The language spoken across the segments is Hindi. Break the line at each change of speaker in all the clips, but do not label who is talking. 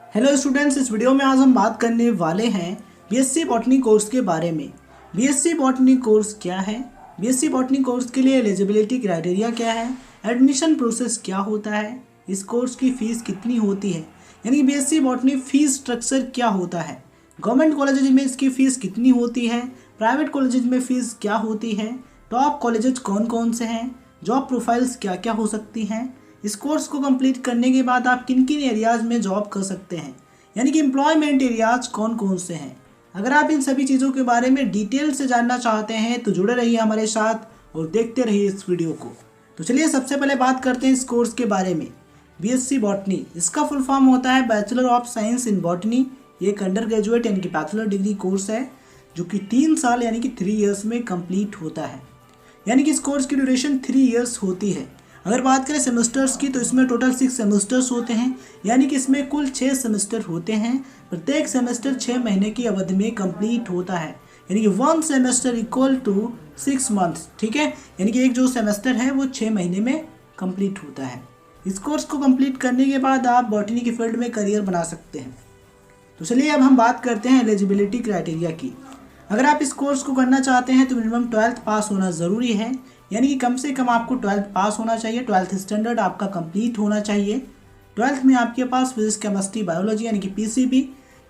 हेलो स्टूडेंट्स, इस वीडियो में आज हम बात करने वाले हैं बीएससी बॉटनी कोर्स के बारे में। बीएससी बॉटनी कोर्स क्या है, बीएससी बॉटनी कोर्स के लिए एलिजिबिलिटी क्राइटेरिया क्या है, एडमिशन प्रोसेस क्या होता है, इस कोर्स की फ़ीस कितनी होती है, यानी बीएससी बॉटनी फीस स्ट्रक्चर क्या होता है, गवर्नमेंट कॉलेजेज में इसकी फ़ीस कितनी होती है, प्राइवेट कॉलेजेज में फ़ीस क्या होती है, टॉप कॉलेजेज कौन कौन से हैं, जॉब प्रोफाइल्स क्या क्या हो सकती हैं, इस कोर्स को कंप्लीट करने के बाद आप किन किन एरियाज़ में जॉब कर सकते हैं, यानी कि एम्प्लॉयमेंट एरियाज कौन कौन से हैं। अगर आप इन सभी चीज़ों के बारे में डिटेल से जानना चाहते हैं तो जुड़े रहिए हमारे साथ और देखते रहिए इस वीडियो को। तो चलिए सबसे पहले बात करते हैं इस कोर्स के बारे में। बीएससी बॉटनी, इसका फुल फॉर्म होता है bachelor of science in botany. ये एक अंडर ग्रेजुएट यानी कि बैचलर डिग्री कोर्स है जो कि 3 साल यानी कि 3 ईयर्स में कंप्लीट होता है, यानी कि इस कोर्स की ड्यूरेशन 3 ईयर्स होती है। अगर बात करें सेमेस्टर्स की तो इसमें टोटल 6 सेमेस्टर्स होते हैं, यानी कि इसमें कुल 6 सेमेस्टर होते हैं। प्रत्येक सेमेस्टर 6 महीने की अवधि में कंप्लीट होता है, यानी कि 1 सेमेस्टर इक्वल टू 6 मंथ्स। ठीक है, यानी कि एक जो सेमेस्टर है वो 6 महीने में कंप्लीट होता है। इस कोर्स को कंप्लीट करने के बाद आप बॉटनी की फील्ड में करियर बना सकते हैं। तो चलिए अब हम बात करते हैं एलिजिबिलिटी क्राइटेरिया की। अगर आप इस कोर्स को करना चाहते हैं तो मिनिमम 12th पास होना ज़रूरी है, यानी कि कम से कम आपको 12th पास होना चाहिए, 12th स्टैंडर्ड आपका कंप्लीट होना चाहिए। 12th में आपके पास फिजिक्स केमिस्ट्री बायोलॉजी यानी कि पीसीबी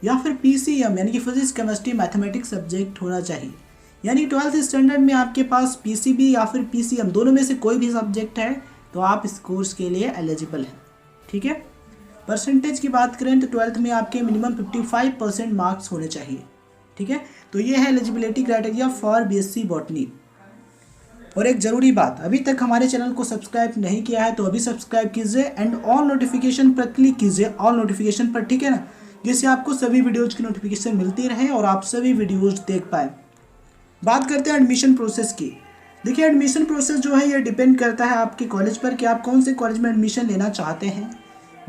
या फिर पीसीएम यानी कि फिजिक्स केमिस्ट्री मैथमेटिक्स सब्जेक्ट होना चाहिए, यानी 12th स्टैंडर्ड में आपके पास पीसीबी या फिर पीसीएम दोनों में से कोई भी सब्जेक्ट है तो आप इस कोर्स के लिए एलिजिबल हैं। ठीक है, परसेंटेज की बात करें तो 12th में आपके मिनिमम 55% मार्क्स होने चाहिए। ठीक है, तो ये है eligibility criteria for BSc botany. और एक ज़रूरी बात, अभी तक हमारे चैनल को सब्सक्राइब नहीं किया है तो अभी सब्सक्राइब कीजिए एंड ऑल नोटिफिकेशन पर क्लिक कीजिए, ऑल नोटिफिकेशन पर। ठीक है ना, जिससे आपको सभी वीडियोज़ की नोटिफिकेशन मिलती रहे और आप सभी वीडियोज़ देख पाए। बात करते हैं एडमिशन प्रोसेस की। देखिए, एडमिशन प्रोसेस जो है ये डिपेंड करता है आपके कॉलेज पर कि आप कौन से कॉलेज में एडमिशन लेना चाहते हैं।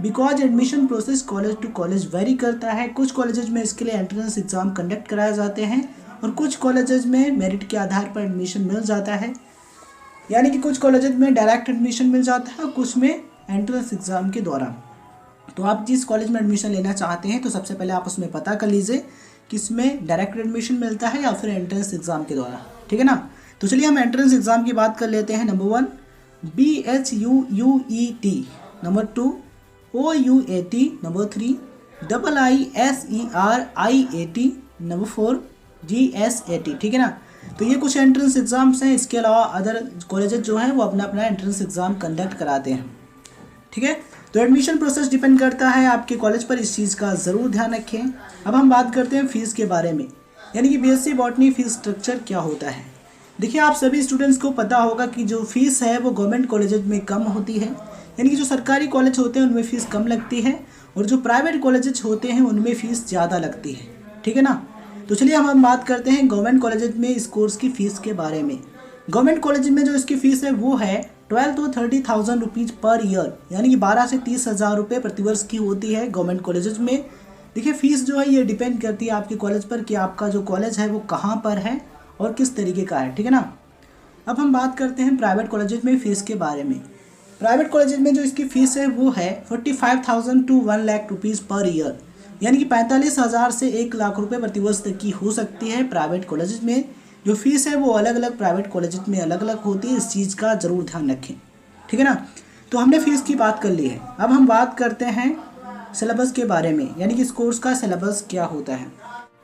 Because admission process college to college vary करता है। कुछ कॉलेजेज में इसके लिए एंट्रेंस एग्ज़ाम कंडक्ट कराए जाते हैं और कुछ कॉलेजेज में मेरिट के आधार पर एडमिशन मिल जाता है, यानी कि कुछ कॉलेजेज में डायरेक्ट एडमिशन मिल जाता है और कुछ में एंट्रेंस एग्ज़ाम के दौरान। तो आप जिस कॉलेज में एडमिशन लेना चाहते हैं तो सबसे पहले आप उसमें पता कर लीजिए कि इसमें डायरेक्ट एडमिशन मिलता है या फिर एंट्रेंस एग्ज़ाम के द्वारा। ठीक है ना, तो चलिए हम एंट्रेंस एग्ज़ाम की बात कर लेते हैं। Number 1 BHUUET, number 2 OUAT, number 3 IISERIAT, number 4 GSAT। ठीक है ना, तो ये कुछ एंट्रेंस एग्ज़ाम्स हैं। इसके अलावा अदर कॉलेजेस जो हैं वो अपना अपना एंट्रेंस एग्ज़ाम कंडक्ट कराते हैं। ठीक है, तो एडमिशन प्रोसेस डिपेंड करता है आपके कॉलेज पर, इस चीज़ का ज़रूर ध्यान रखें। अब हम बात करते हैं फ़ीस के बारे में, यानी कि बीएससी बॉटनी फ़ीस स्ट्रक्चर क्या होता है। देखिए, आप सभी स्टूडेंट्स को पता होगा कि जो फ़ीस है वो गवर्नमेंट कॉलेजेज में कम होती है, यानी कि जो सरकारी कॉलेज होते हैं उनमें फ़ीस कम लगती है और जो प्राइवेट कॉलेजेज होते हैं उनमें फ़ीस ज़्यादा लगती है। ठीक है ना, तो चलिए हम बात करते हैं गवर्नमेंट कॉलेजेज में इस कोर्स की फ़ीस के बारे में। गवर्नमेंट कॉलेज में जो इसकी फ़ीस है वो है 12 to 30,000 रुपीज़ पर ईयर, यानी कि 12 से 30,000 रुपये प्रतिवर्ष की होती है गवर्नमेंट कॉलेजेज में। देखिए, फ़ीस जो है ये डिपेंड करती है आपके कॉलेज पर कि आपका जो कॉलेज है वो कहाँ पर है और किस तरीके का है। ठीक है ना, अब हम बात करते हैं प्राइवेट कॉलेजेज में फ़ीस के बारे में। प्राइवेट कॉलेजेज में जो इसकी फ़ीस है वो है 45,000 to 1 lakh rupees per year, यानी कि 45,000 से 1 लाख रुपए प्रतिवर्ष तक की हो सकती है प्राइवेट कॉलेजेज में। जो फीस है वो अलग अलग प्राइवेट कॉलेजेज में अलग अलग होती है, इस चीज़ का ज़रूर ध्यान रखें। ठीक है ना, तो हमने फ़ीस की बात कर ली है। अब हम बात करते हैं सिलेबस के बारे में, यानी कि इस कोर्स का सिलेबस क्या होता है।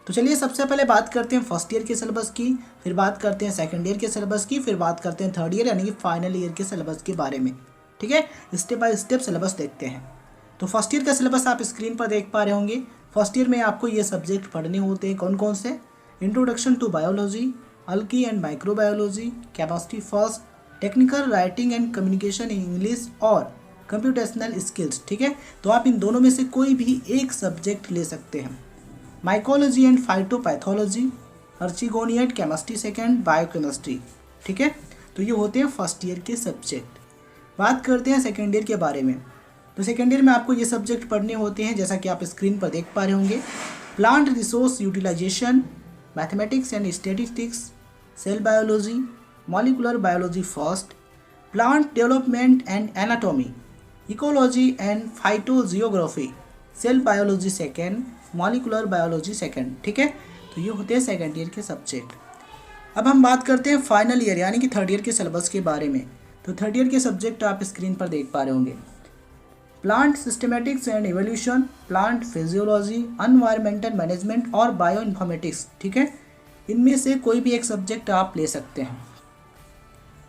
तो चलिए सबसे पहले बात करते हैं फर्स्ट ईयर के सिलेबस की, फिर बात करते हैं सेकेंड ईयर के सिलेबस की, फिर बात करते हैं थर्ड ईयर यानी कि फाइनल ईयर के सिलेबस के बारे में। ठीक है, स्टेप बाय स्टेप सिलेबस देखते हैं। तो फर्स्ट ईयर का सिलेबस आप स्क्रीन पर देख पा रहे होंगे। फर्स्ट ईयर में आपको ये सब्जेक्ट पढ़ने होते हैं, कौन कौन से? Introduction to biology, algae and microbiology, chemistry first, technical writing and communication in English और कंप्यूटेशनल स्किल्स। ठीक है, तो आप इन दोनों में से कोई भी एक सब्जेक्ट ले सकते हैं। Mycology and phytopathology, archegoniate chemistry second, biochemistry. ठीक है, तो ये होते हैं फर्स्ट ईयर के सब्जेक्ट। बात करते हैं सेकेंड ईयर के बारे में। तो सेकेंड ईयर में आपको ये सब्जेक्ट पढ़ने होते हैं जैसा कि आप स्क्रीन पर देख पा रहे होंगे। Plant resource utilisation, mathematics and statistics, cell biology, molecular biology first, plant development and anatomy, ecology and phytogeography, cell biology second, molecular biology second. ठीक है, तो ये होते हैं सेकेंड ईयर के सब्जेक्ट। अब हम बात करते हैं फाइनल ईयर यानी कि थर्ड ईयर के सिलेबस के बारे में। तो थर्ड ईयर के सब्जेक्ट आप स्क्रीन पर देख पा रहे होंगे। Plant systematics and evolution, plant physiology, environmental management और बायो इन्फॉर्मेटिक्स। ठीक है, इनमें से कोई भी एक सब्जेक्ट आप ले सकते हैं।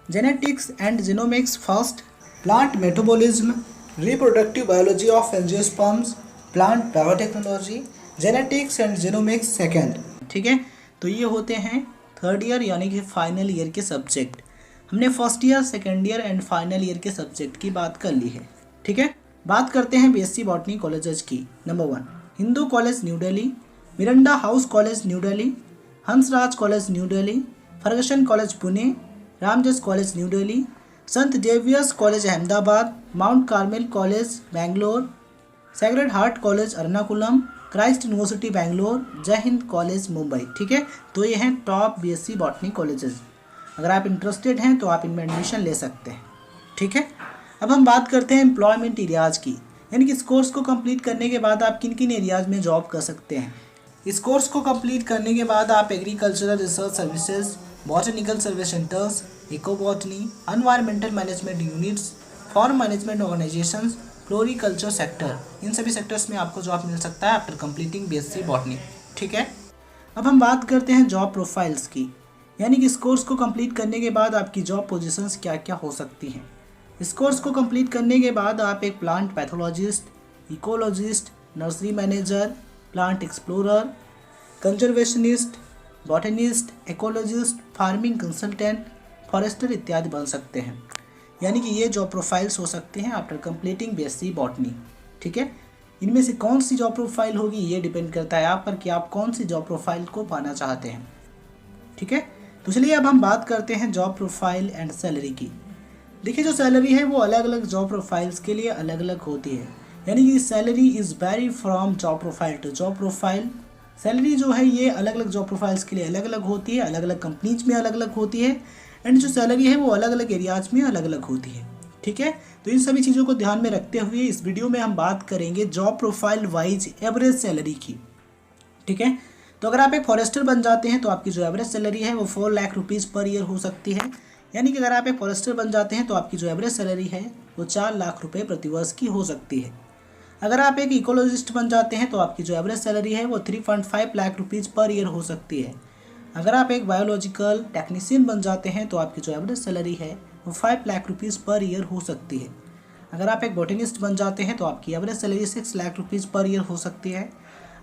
Genetics and genomics first, plant metabolism, reproductive biology of angiosperms, plant biotechnology, genetics and genomics second. ठीक है, तो ये होते हैं थर्ड ईयर यानी कि फाइनल ईयर के सब्जेक्ट। हमने first year, second year and final year के सब्जेक्ट की बात कर ली है। ठीक है, बात करते हैं बीएससी बॉटनी कॉलेजेस की। Number 1 Hindu college new Delhi, Miranda house college new Delhi, Hansraj college new Delhi, Fergusson college Pune, Ramjas college new Delhi, saint Xavier's college Ahmedabad, Mount Carmel college Bangalore, Sacred Heart college Ernakulam, Christ university Bangalore, Jai Hind college Mumbai. ठीक है, तो ये हैं टॉप बीएससी बॉटनी कॉलेजेस। अगर आप इंटरेस्टेड हैं तो आप इनमें एडमिशन ले सकते हैं। ठीक है, अब हम बात करते हैं एम्प्लॉयमेंट एरियाज़ की, यानी कि इस कोर्स को कंप्लीट करने के बाद आप किन किन एरियाज़ में जॉब कर सकते हैं। इस कोर्स को कंप्लीट करने के बाद आप agricultural research services, botanical service centres, eco botany, environmental management units, farm management organisations, floriculture sector, इन सभी सेक्टर्स में आपको जॉब मिल सकता है आफ्टर कंप्लीटिंग बीएससी बॉटनी। ठीक है, अब हम बात करते हैं जॉब प्रोफाइल्स की, यानी कि इस कोर्स को कंप्लीट करने के बाद आपकी जॉब पोजीशंस क्या क्या हो सकती हैं। इस कोर्स को कंप्लीट करने के बाद आप एक plant pathologist, ecologist, nursery manager, plant explorer, conservationist, botanist, ecologist, farming consultant, forester इत्यादि बन सकते हैं। यानी कि ये जॉब प्रोफाइल्स हो सकते हैं आफ्टर कंप्लीटिंग बीएससी बॉटनी। ठीक है, इनमें से कौन सी जॉब प्रोफाइल होगी ये डिपेंड करता है आप पर कि आप कौन सी जॉब प्रोफाइल को पाना चाहते हैं। ठीक है, तो चलिए अब हम बात करते हैं जॉब प्रोफाइल एंड सैलरी की। देखिए, जो सैलरी है वो अलग अलग जॉब प्रोफाइल्स के लिए अलग अलग होती है, यानी कि salary is vary from job profile to job profile. Salary जो है ये अलग अलग जॉब प्रोफाइल्स के लिए अलग अलग होती है, अलग अलग कंपनीज में अलग अलग होती है, एंड जो सैलरी है वो अलग अलग एरियाज में अलग अलग होती है। ठीक है, तो इन सभी चीज़ों को ध्यान में रखते हुए इस वीडियो में हम बात करेंगे job profile wise average salary की। ठीक है, तो अगर आप एक फॉरेस्टर बन जाते हैं तो आपकी जो एवरेज सैलरी है वो 4 लाख रुपीज़ पर ईयर हो सकती है। यानी कि अगर आप एक फॉरेस्टर बन जाते हैं तो आपकी जो एवरेज सैलरी है वो 4 लाख रुपए प्रतिवर्ष की हो सकती है। अगर आप एक इकोलॉजिस्ट बन जाते हैं तो आपकी जो एवरेज सैलरी है वो 3.5 लाख रुपीज़ पर ईयर हो सकती है। अगर आप एक बायोलॉजिकल टेक्नीशियन बन जाते हैं तो आपकी जो एवरेज सैलरी है वो 5 लाख रुपीज़ पर ईयर हो सकती है। अगर आप एक बॉटनिस्ट बन जाते हैं तो आपकी average salary 6 lakh rupees per year हो सकती है।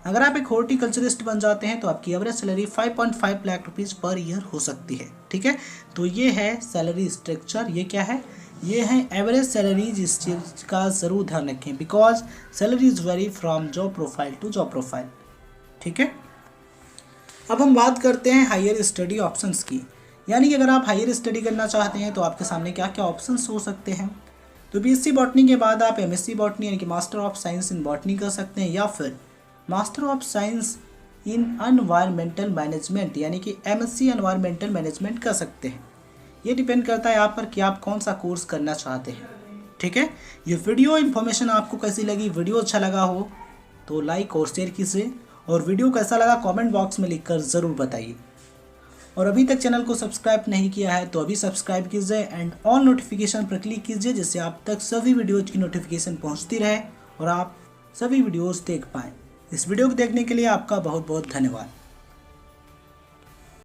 अगर आप एक हॉर्टिकल्चरिस्ट बन जाते हैं तो आपकी average salary 5.5 lakh rupees per year हो सकती है। ठीक है, तो ये है सैलरी स्ट्रक्चर। ये क्या है? ये है एवरेज सैलरी, जिस चीज़ का ज़रूर ध्यान रखें because salary is vary from job profile to job profile. ठीक है, अब हम बात करते हैं हायर स्टडी ऑप्शंस की, यानी कि अगर आप हायर स्टडी करना चाहते हैं तो आपके सामने क्या क्या ऑप्शंस हो सकते हैं। तो बीएससी बॉटनी के बाद आप एमएससी बॉटनी यानी कि master of science in botany कर सकते हैं, या फिर master of science in environmental management यानी कि एमएससी एनवायरमेंटल मैनेजमेंट कर सकते हैं। ये डिपेंड करता है आप पर कि आप कौन सा कोर्स करना चाहते हैं। ठीक है, ये वीडियो इन्फॉर्मेशन आपको कैसी लगी? वीडियो अच्छा लगा हो तो लाइक और शेयर कीजिए, और वीडियो कैसा लगा कमेंट बॉक्स में लिखकर ज़रूर बताइए। और अभी तक चैनल को सब्सक्राइब नहीं किया है तो अभी सब्सक्राइब कीजिए एंड ऑल नोटिफिकेशन पर क्लिक कीजिए, जिससे आप तक सभी वीडियोज़ की नोटिफिकेशन पहुंचती रहे और आप सभी वीडियोज़ देख पाएँ। इस वीडियो को देखने के लिए आपका बहुत बहुत धन्यवाद।